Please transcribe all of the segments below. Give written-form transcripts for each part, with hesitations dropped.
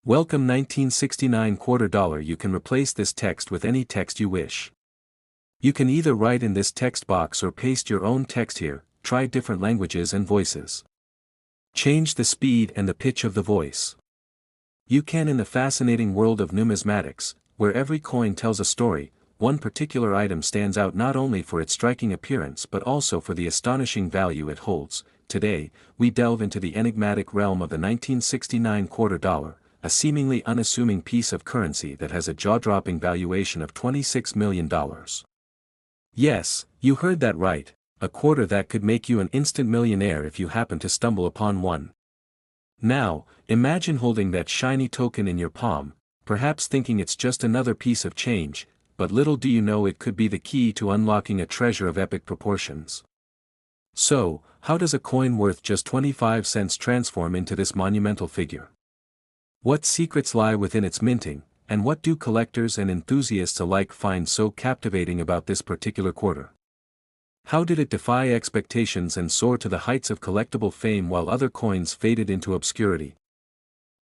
Welcome 1969 quarter dollar. You can replace this text with any text you wish. You can either write in this text box or paste your own text here. Try different languages and voices. Change the speed and the pitch of the voice. You can in the fascinating world of numismatics, where every coin tells a story. One particular item stands out not only for its striking appearance but also for the astonishing value it holds. Today, we delve into the enigmatic realm of the 1969 quarter dollar, a seemingly unassuming piece of currency that has a jaw-dropping valuation of $26 million. Yes, you heard that right, a quarter that could make you an instant millionaire if you happen to stumble upon one. Now, imagine holding that shiny token in your palm, perhaps thinking it's just another piece of change, but little do you know it could be the key to unlocking a treasure of epic proportions. So, how does a coin worth just 25 cents transform into this monumental figure? What secrets lie within its minting, and what do collectors and enthusiasts alike find so captivating about this particular quarter? How did it defy expectations and soar to the heights of collectible fame while other coins faded into obscurity?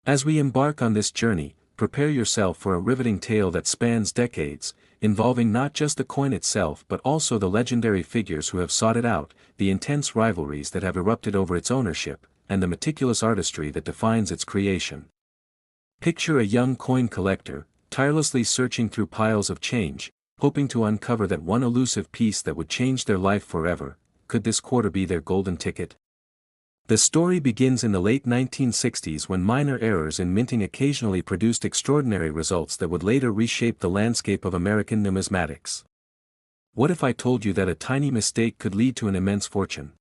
As we embark on this journey, prepare yourself for a riveting tale that spans decades, involving not just the coin itself but also the legendary figures who have sought it out, the intense rivalries that have erupted over its ownership, and the meticulous artistry that defines its creation. Picture a young coin collector, tirelessly searching through piles of change, hoping to uncover that one elusive piece that would change their life forever. Could this quarter be their golden ticket? The story begins in the late 1960s when minor errors in minting occasionally produced extraordinary results that would later reshape the landscape of American numismatics. What if I told you that a tiny mistake could lead to an immense fortune?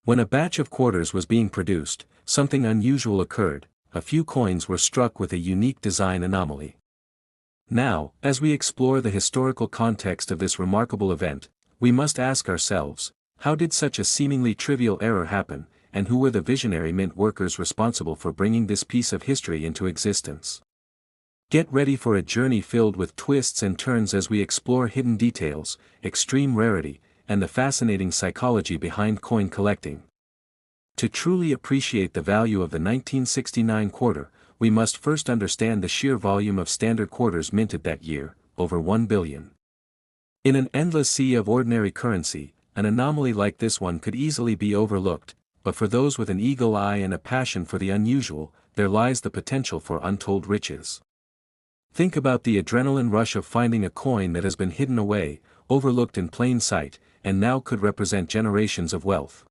When a batch of quarters was being produced, something unusual occurred. A few coins were struck with a unique design anomaly. Now, as we explore the historical context of this remarkable event, we must ask ourselves, how did such a seemingly trivial error happen, and who were the visionary mint workers responsible for bringing this piece of history into existence? Get ready for a journey filled with twists and turns as we explore hidden details, extreme rarity, and the fascinating psychology behind coin collecting. To truly appreciate the value of the 1969 quarter, we must first understand the sheer volume of standard quarters minted that year, over 1 billion. In an endless sea of ordinary currency, an anomaly like this one could easily be overlooked, but for those with an eagle eye and a passion for the unusual, there lies the potential for untold riches. Think about the adrenaline rush of finding a coin that has been hidden away, overlooked in plain sight, and now could represent generations of wealth.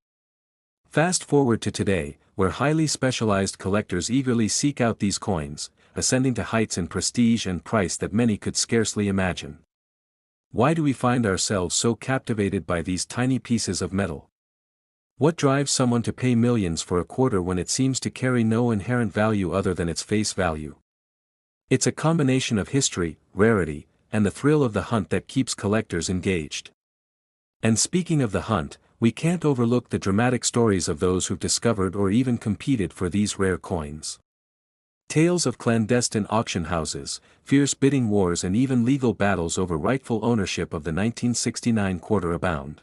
Fast forward to today, where highly specialized collectors eagerly seek out these coins, ascending to heights in prestige and price that many could scarcely imagine. Why do we find ourselves so captivated by these tiny pieces of metal? What drives someone to pay millions for a quarter when it seems to carry no inherent value other than its face value? It's a combination of history, rarity, and the thrill of the hunt that keeps collectors engaged. And speaking of the hunt, we can't overlook the dramatic stories of those who've discovered or even competed for these rare coins. Tales of clandestine auction houses, fierce bidding wars and even legal battles over rightful ownership of the 1969 quarter abound.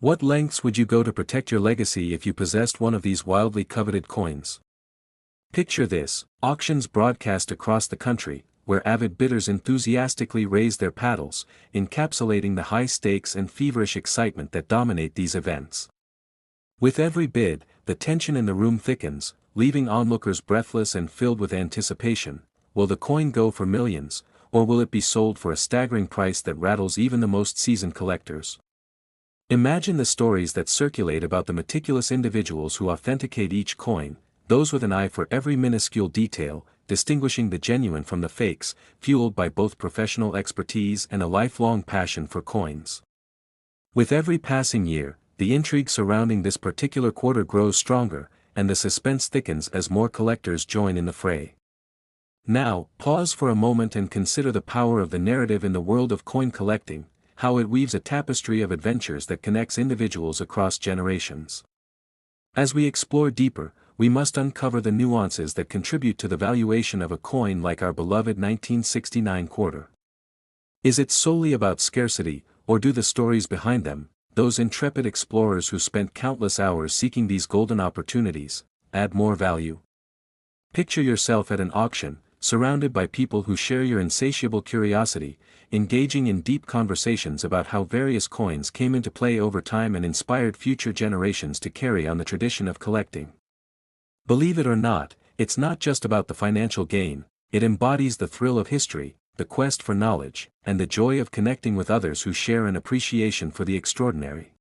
What lengths would you go to protect your legacy if you possessed one of these wildly coveted coins? Picture this, auctions broadcast across the country, where avid bidders enthusiastically raise their paddles, encapsulating the high stakes and feverish excitement that dominate these events. With every bid, the tension in the room thickens, leaving onlookers breathless and filled with anticipation. Will the coin go for millions, or will it be sold for a staggering price that rattles even the most seasoned collectors? Imagine the stories that circulate about the meticulous individuals who authenticate each coin, those with an eye for every minuscule detail, distinguishing the genuine from the fakes, fueled by both professional expertise and a lifelong passion for coins. With every passing year, the intrigue surrounding this particular quarter grows stronger, and the suspense thickens as more collectors join in the fray. Now, pause for a moment and consider the power of the narrative in the world of coin collecting, how it weaves a tapestry of adventures that connects individuals across generations. As we explore deeper, we must uncover the nuances that contribute to the valuation of a coin like our beloved 1969 quarter. Is it solely about scarcity, or do the stories behind them, those intrepid explorers who spent countless hours seeking these golden opportunities, add more value? Picture yourself at an auction, surrounded by people who share your insatiable curiosity, engaging in deep conversations about how various coins came into play over time and inspired future generations to carry on the tradition of collecting. Believe it or not, it's not just about the financial gain, it embodies the thrill of history, the quest for knowledge, and the joy of connecting with others who share an appreciation for the extraordinary.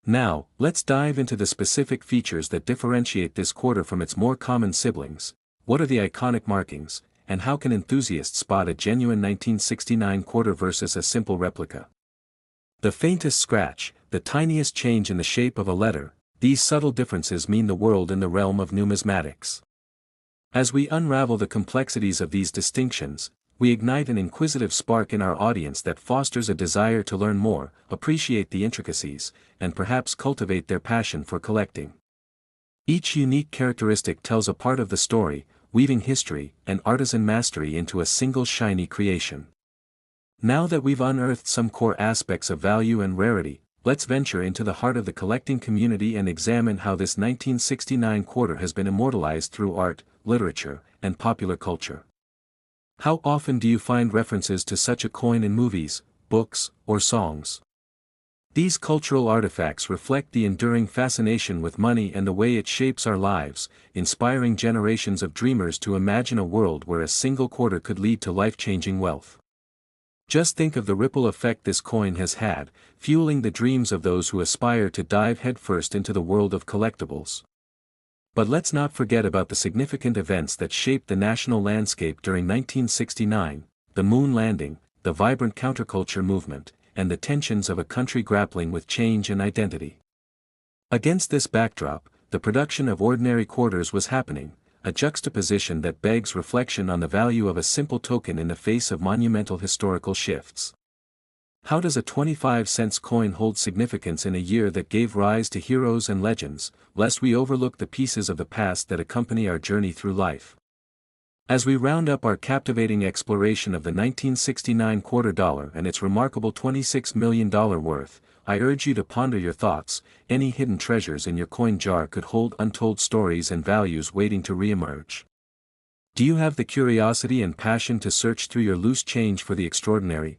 Now, let's dive into the specific features that differentiate this quarter from its more common siblings. What are the iconic markings, and how can enthusiasts spot a genuine 1969 quarter versus a simple replica? The faintest scratch, the tiniest change in the shape of a letter, these subtle differences mean the world in the realm of numismatics. As we unravel the complexities of these distinctions, we ignite an inquisitive spark in our audience that fosters a desire to learn more, appreciate the intricacies, and perhaps cultivate their passion for collecting. Each unique characteristic tells a part of the story, weaving history and artisan mastery into a single shiny creation. Now that we've unearthed some core aspects of value and rarity, let's venture into the heart of the collecting community and examine how this 1969 quarter has been immortalized through art, literature, and popular culture. How often do you find references to such a coin in movies, books, or songs? These cultural artifacts reflect the enduring fascination with money and the way it shapes our lives, inspiring generations of dreamers to imagine a world where a single quarter could lead to life-changing wealth. Just think of the ripple effect this coin has had, fueling the dreams of those who aspire to dive headfirst into the world of collectibles. But let's not forget about the significant events that shaped the national landscape during 1969, the moon landing, the vibrant counterculture movement, and the tensions of a country grappling with change and identity. Against this backdrop, the production of ordinary quarters was happening, a juxtaposition that begs reflection on the value of a simple token in the face of monumental historical shifts. How does a 25-cent coin hold significance in a year that gave rise to heroes and legends, lest we overlook the pieces of the past that accompany our journey through life? As we round up our captivating exploration of the 1969 quarter dollar and its remarkable $26 million worth, I urge you to ponder your thoughts. Any hidden treasures in your coin jar could hold untold stories and values waiting to re-emerge. Do you have the curiosity and passion to search through your loose change for the extraordinary?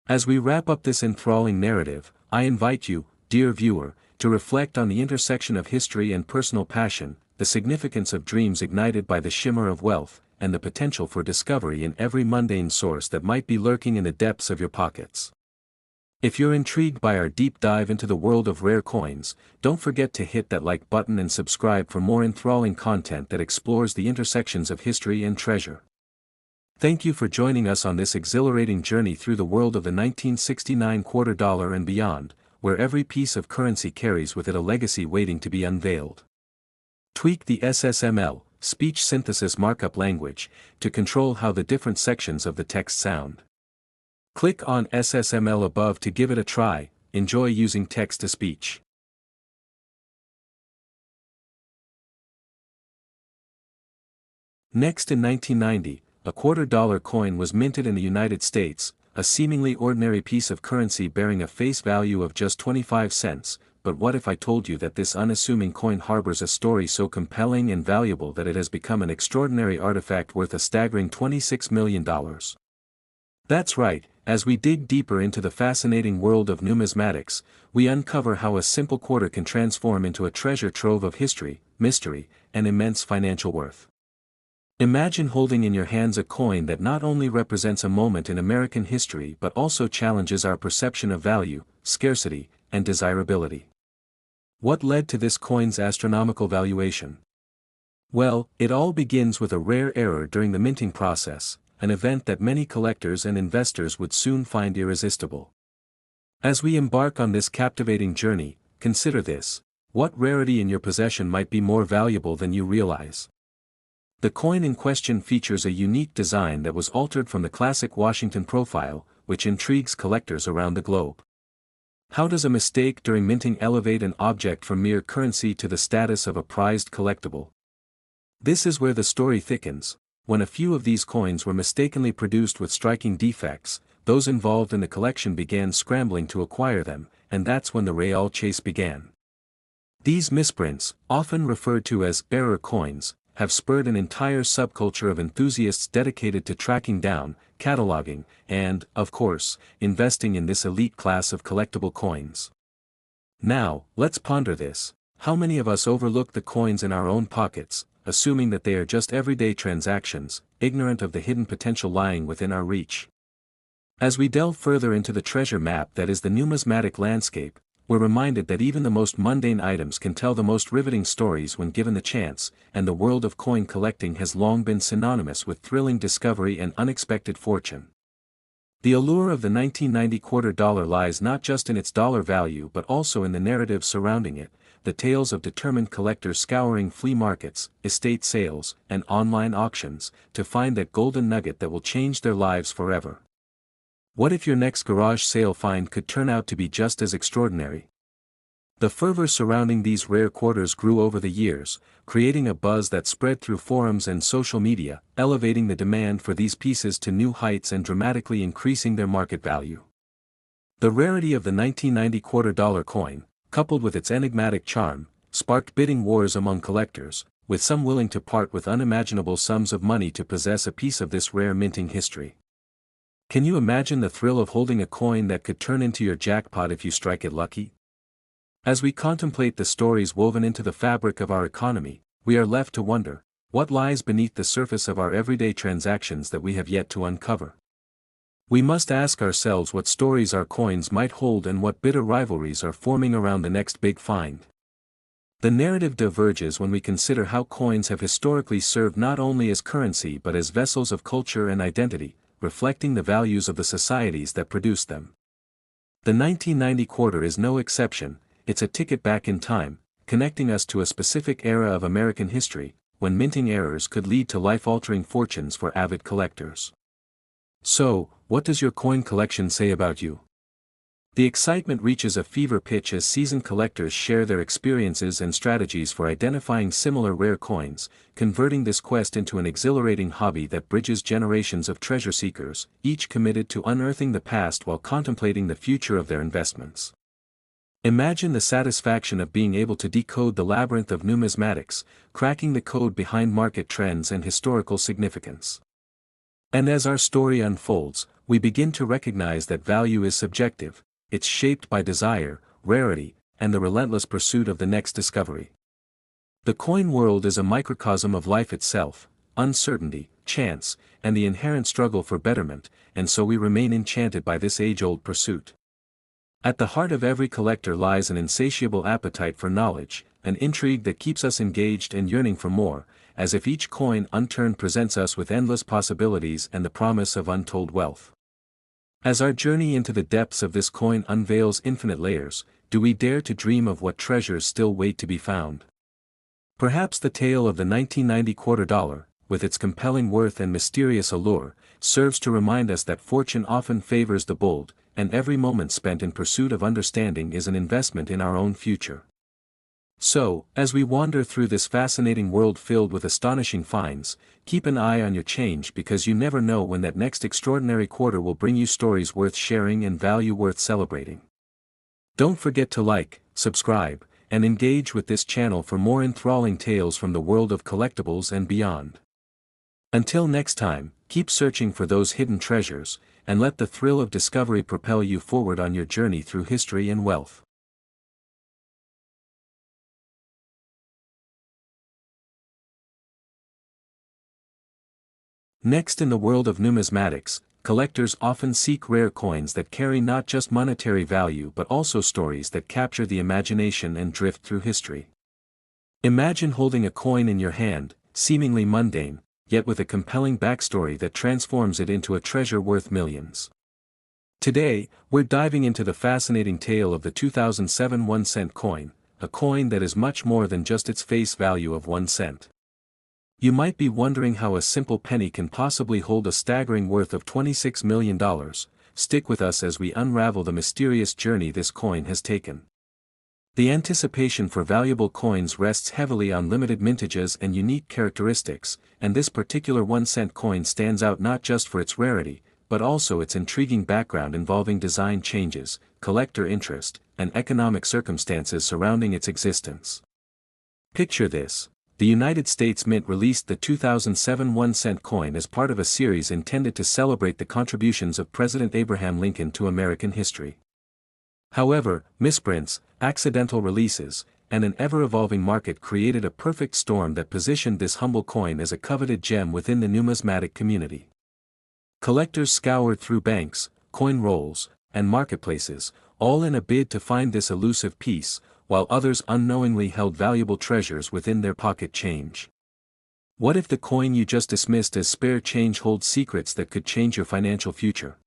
As we wrap up this enthralling narrative, I invite you, dear viewer, to reflect on the intersection of history and personal passion, the significance of dreams ignited by the shimmer of wealth, and the potential for discovery in every mundane source that might be lurking in the depths of your pockets. If you're intrigued by our deep dive into the world of rare coins, don't forget to hit that like button and subscribe for more enthralling content that explores the intersections of history and treasure. Thank you for joining us on this exhilarating journey through the world of the 1969 quarter dollar and beyond, where every piece of currency carries with it a legacy waiting to be unveiled. Tweak the SSML, speech synthesis markup language, to control how the different sections of the text sound. Click on SSML above to give it a try. Enjoy using text-to-speech. Next, in 1990, a $quarter coin was minted in the United States, a seemingly ordinary piece of currency bearing a face value of just 25 cents, but what if I told you that this unassuming coin harbors a story so compelling and valuable that it has become an extraordinary artifact worth a staggering $26 million? That's right, as we dig deeper into the fascinating world of numismatics, we uncover how a simple quarter can transform into a treasure trove of history, mystery, and immense financial worth. Imagine holding in your hands a coin that not only represents a moment in American history but also challenges our perception of value, scarcity, and desirability. What led to this coin's astronomical valuation? Well, it all begins with a rare error during the minting process, an event that many collectors and investors would soon find irresistible. As we embark on this captivating journey, consider this: what rarity in your possession might be more valuable than you realize? The coin in question features a unique design that was altered from the classic Washington profile, which intrigues collectors around the globe. How does a mistake during minting elevate an object from mere currency to the status of a prized collectible? This is where the story thickens. When a few of these coins were mistakenly produced with striking defects, those involved in the collection began scrambling to acquire them, and that's when the real chase began. These misprints, often referred to as error coins, have spurred an entire subculture of enthusiasts dedicated to tracking down, cataloging, and, of course, investing in this elite class of collectible coins. Now, let's ponder this. How many of us overlook the coins in our own pockets, assuming that they are just everyday transactions, ignorant of the hidden potential lying within our reach? As we delve further into the treasure map that is the numismatic landscape, we're reminded that even the most mundane items can tell the most riveting stories when given the chance, and the world of coin collecting has long been synonymous with thrilling discovery and unexpected fortune. The allure of the 1990 quarter dollar lies not just in its dollar value but also in the narrative surrounding it, the tales of determined collectors scouring flea markets, estate sales, and online auctions, to find that golden nugget that will change their lives forever. What if your next garage sale find could turn out to be just as extraordinary? The fervor surrounding these rare quarters grew over the years, creating a buzz that spread through forums and social media, elevating the demand for these pieces to new heights and dramatically increasing their market value. The rarity of the 1990 quarter dollar coin, coupled with its enigmatic charm, sparked bidding wars among collectors, with some willing to part with unimaginable sums of money to possess a piece of this rare minting history. Can you imagine the thrill of holding a coin that could turn into your jackpot if you strike it lucky? As we contemplate the stories woven into the fabric of our economy, we are left to wonder, what lies beneath the surface of our everyday transactions that we have yet to uncover? We must ask ourselves what stories our coins might hold and what bitter rivalries are forming around the next big find. The narrative diverges when we consider how coins have historically served not only as currency but as vessels of culture and identity, reflecting the values of the societies that produced them. The 1990 quarter is no exception. It's a ticket back in time, connecting us to a specific era of American history, when minting errors could lead to life-altering fortunes for avid collectors. So, what does your coin collection say about you? The excitement reaches a fever pitch as seasoned collectors share their experiences and strategies for identifying similar rare coins, converting this quest into an exhilarating hobby that bridges generations of treasure seekers, each committed to unearthing the past while contemplating the future of their investments. Imagine the satisfaction of being able to decode the labyrinth of numismatics, cracking the code behind market trends and historical significance. And as our story unfolds, we begin to recognize that value is subjective. It's shaped by desire, rarity, and the relentless pursuit of the next discovery. The coin world is a microcosm of life itself, uncertainty, chance, and the inherent struggle for betterment, and so we remain enchanted by this age-old pursuit. At the heart of every collector lies an insatiable appetite for knowledge, an intrigue that keeps us engaged and yearning for more, as if each coin unturned presents us with endless possibilities and the promise of untold wealth. As our journey into the depths of this coin unveils infinite layers, do we dare to dream of what treasures still wait to be found? Perhaps the tale of the 1990 quarter dollar, with its compelling worth and mysterious allure, serves to remind us that fortune often favors the bold, and every moment spent in pursuit of understanding is an investment in our own future. So, as we wander through this fascinating world filled with astonishing finds, keep an eye on your change because you never know when that next extraordinary quarter will bring you stories worth sharing and value worth celebrating. Don't forget to like, subscribe, and engage with this channel for more enthralling tales from the world of collectibles and beyond. Until next time, keep searching for those hidden treasures, and let the thrill of discovery propel you forward on your journey through history and wealth. Next, in the world of numismatics, collectors often seek rare coins that carry not just monetary value but also stories that capture the imagination and drift through history. Imagine holding a coin in your hand, seemingly mundane, yet with a compelling backstory that transforms it into a treasure worth millions. Today, we're diving into the fascinating tale of the 2007 1-cent coin, a coin that is much more than just its face value of 1 cent. You might be wondering how a simple penny can possibly hold a staggering worth of $26 million. Stick with us as we unravel the mysterious journey this coin has taken. The anticipation for valuable coins rests heavily on limited mintages and unique characteristics, and this particular 1-cent coin stands out not just for its rarity, but also its intriguing background involving design changes, collector interest, and economic circumstances surrounding its existence. Picture this: the United States Mint released the 2007 1-cent coin as part of a series intended to celebrate the contributions of President Abraham Lincoln to American history. However, misprints, accidental releases, and an ever-evolving market created a perfect storm that positioned this humble coin as a coveted gem within the numismatic community. Collectors scoured through banks, coin rolls, and marketplaces, all in a bid to find this elusive piece, while others unknowingly held valuable treasures within their pocket change. What if the coin you just dismissed as spare change holds secrets that could change your financial future?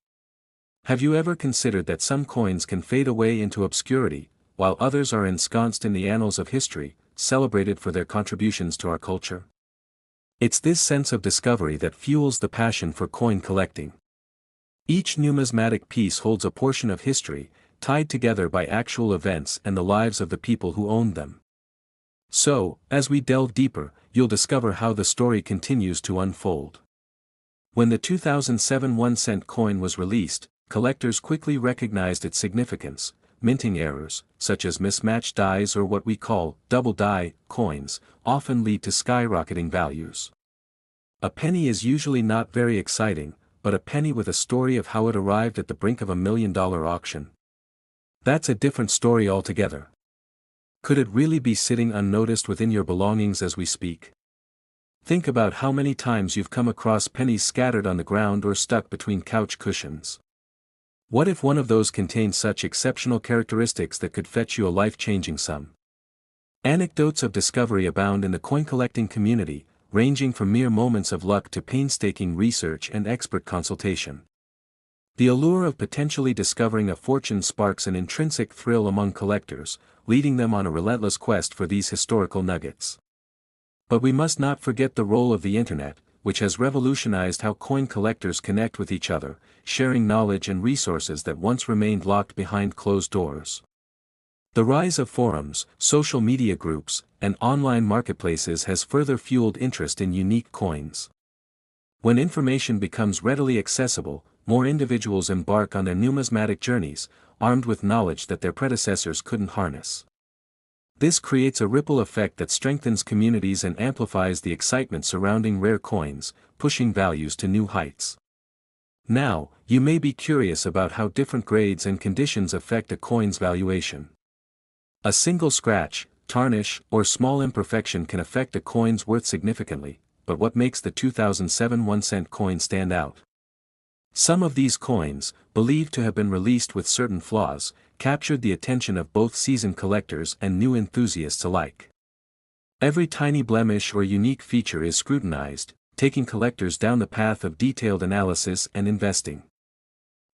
Have you ever considered that some coins can fade away into obscurity, while others are ensconced in the annals of history, celebrated for their contributions to our culture? It's this sense of discovery that fuels the passion for coin collecting. Each numismatic piece holds a portion of history, tied together by actual events and the lives of the people who owned them. So, as we delve deeper, you'll discover how the story continues to unfold. When the 2007 1-cent coin was released, collectors quickly recognized its significance. Minting errors, such as mismatched dies or what we call double die coins, often lead to skyrocketing values. A penny is usually not very exciting, but a penny with a story of how it arrived at the brink of $1 million auction. That's a different story altogether. Could it really be sitting unnoticed within your belongings as we speak? Think about how many times you've come across pennies scattered on the ground or stuck between couch cushions. What if one of those contained such exceptional characteristics that could fetch you a life-changing sum? Anecdotes of discovery abound in the coin collecting community, ranging from mere moments of luck to painstaking research and expert consultation. The allure of potentially discovering a fortune sparks an intrinsic thrill among collectors, leading them on a relentless quest for these historical nuggets. But we must not forget the role of the internet, which has revolutionized how coin collectors connect with each other, sharing knowledge and resources that once remained locked behind closed doors. The rise of forums, social media groups, and online marketplaces has further fueled interest in unique coins. When information becomes readily accessible, more individuals embark on their numismatic journeys, armed with knowledge that their predecessors couldn't harness. This creates a ripple effect that strengthens communities and amplifies the excitement surrounding rare coins, pushing values to new heights. Now, you may be curious about how different grades and conditions affect a coin's valuation. A single scratch, tarnish, or small imperfection can affect a coin's worth significantly, but what makes the 2007 1-cent coin stand out? Some of these coins, believed to have been released with certain flaws, captured the attention of both seasoned collectors and new enthusiasts alike. Every tiny blemish or unique feature is scrutinized, taking collectors down the path of detailed analysis and investing.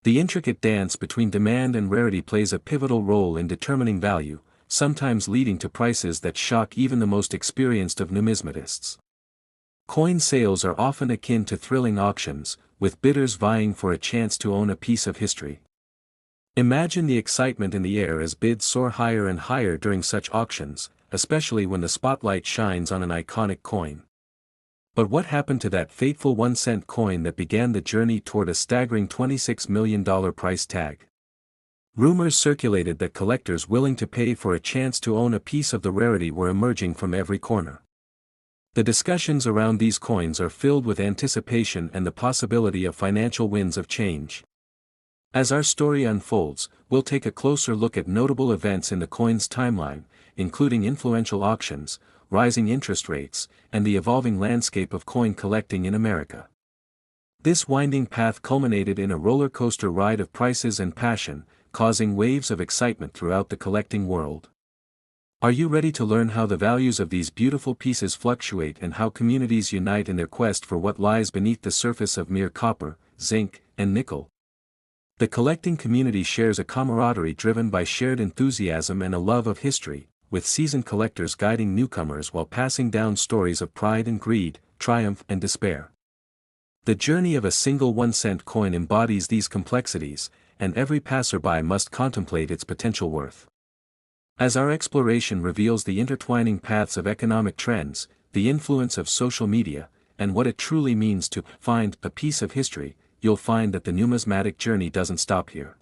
The intricate dance between demand and rarity plays a pivotal role in determining value, sometimes leading to prices that shock even the most experienced of numismatists. Coin sales are often akin to thrilling auctions, with bidders vying for a chance to own a piece of history. Imagine the excitement in the air as bids soar higher and higher during such auctions, especially when the spotlight shines on an iconic coin. But what happened to that fateful 1-cent coin that began the journey toward a staggering $26 million price tag? Rumors circulated that collectors willing to pay for a chance to own a piece of the rarity were emerging from every corner. The discussions around these coins are filled with anticipation and the possibility of financial winds of change. As our story unfolds, we'll take a closer look at notable events in the coin's timeline, including influential auctions, rising interest rates, and the evolving landscape of coin collecting in America. This winding path culminated in a roller coaster ride of prices and passion, causing waves of excitement throughout the collecting world. Are you ready to learn how the values of these beautiful pieces fluctuate and how communities unite in their quest for what lies beneath the surface of mere copper, zinc, and nickel? The collecting community shares a camaraderie driven by shared enthusiasm and a love of history, with seasoned collectors guiding newcomers while passing down stories of pride and greed, triumph and despair. The journey of a single 1-cent coin embodies these complexities, and every passerby must contemplate its potential worth. As our exploration reveals the intertwining paths of economic trends, the influence of social media, and what it truly means to find a piece of history, you'll find that the numismatic journey doesn't stop here.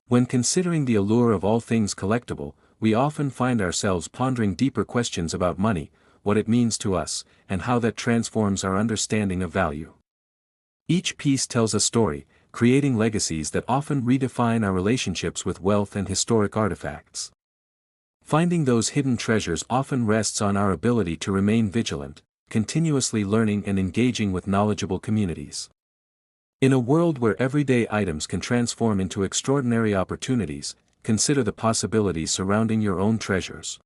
When considering the allure of all things collectible, we often find ourselves pondering deeper questions about money, what it means to us, and how that transforms our understanding of value. Each piece tells a story, creating legacies that often redefine our relationships with wealth and historic artifacts. Finding those hidden treasures often rests on our ability to remain vigilant, continuously learning and engaging with knowledgeable communities. In a world where everyday items can transform into extraordinary opportunities, consider the possibilities surrounding your own treasures.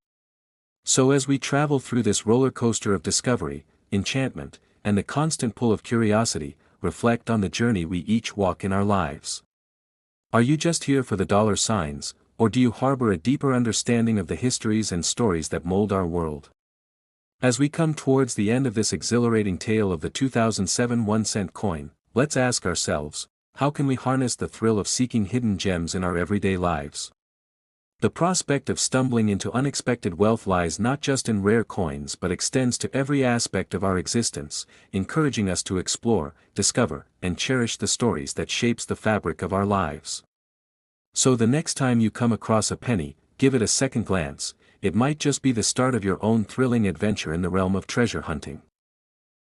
So as we travel through this roller coaster of discovery, enchantment, and the constant pull of curiosity, reflect on the journey we each walk in our lives. Are you just here for the dollar signs, or do you harbor a deeper understanding of the histories and stories that mold our world? As we come towards the end of this exhilarating tale of the 2007 1-cent coin, let's ask ourselves, how can we harness the thrill of seeking hidden gems in our everyday lives? The prospect of stumbling into unexpected wealth lies not just in rare coins but extends to every aspect of our existence, encouraging us to explore, discover, and cherish the stories that shapes the fabric of our lives. So the next time you come across a penny, give it a second glance. It might just be the start of your own thrilling adventure in the realm of treasure hunting.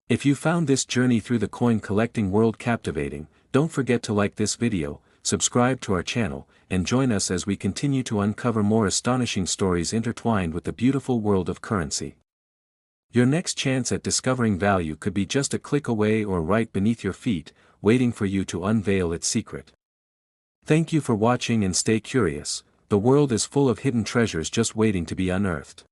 If you found this journey through the coin collecting world captivating, don't forget to like this video, subscribe to our channel, and join us as we continue to uncover more astonishing stories intertwined with the beautiful world of currency. Your next chance at discovering value could be just a click away or right beneath your feet, waiting for you to unveil its secret. Thank you for watching and stay curious. The world is full of hidden treasures just waiting to be unearthed.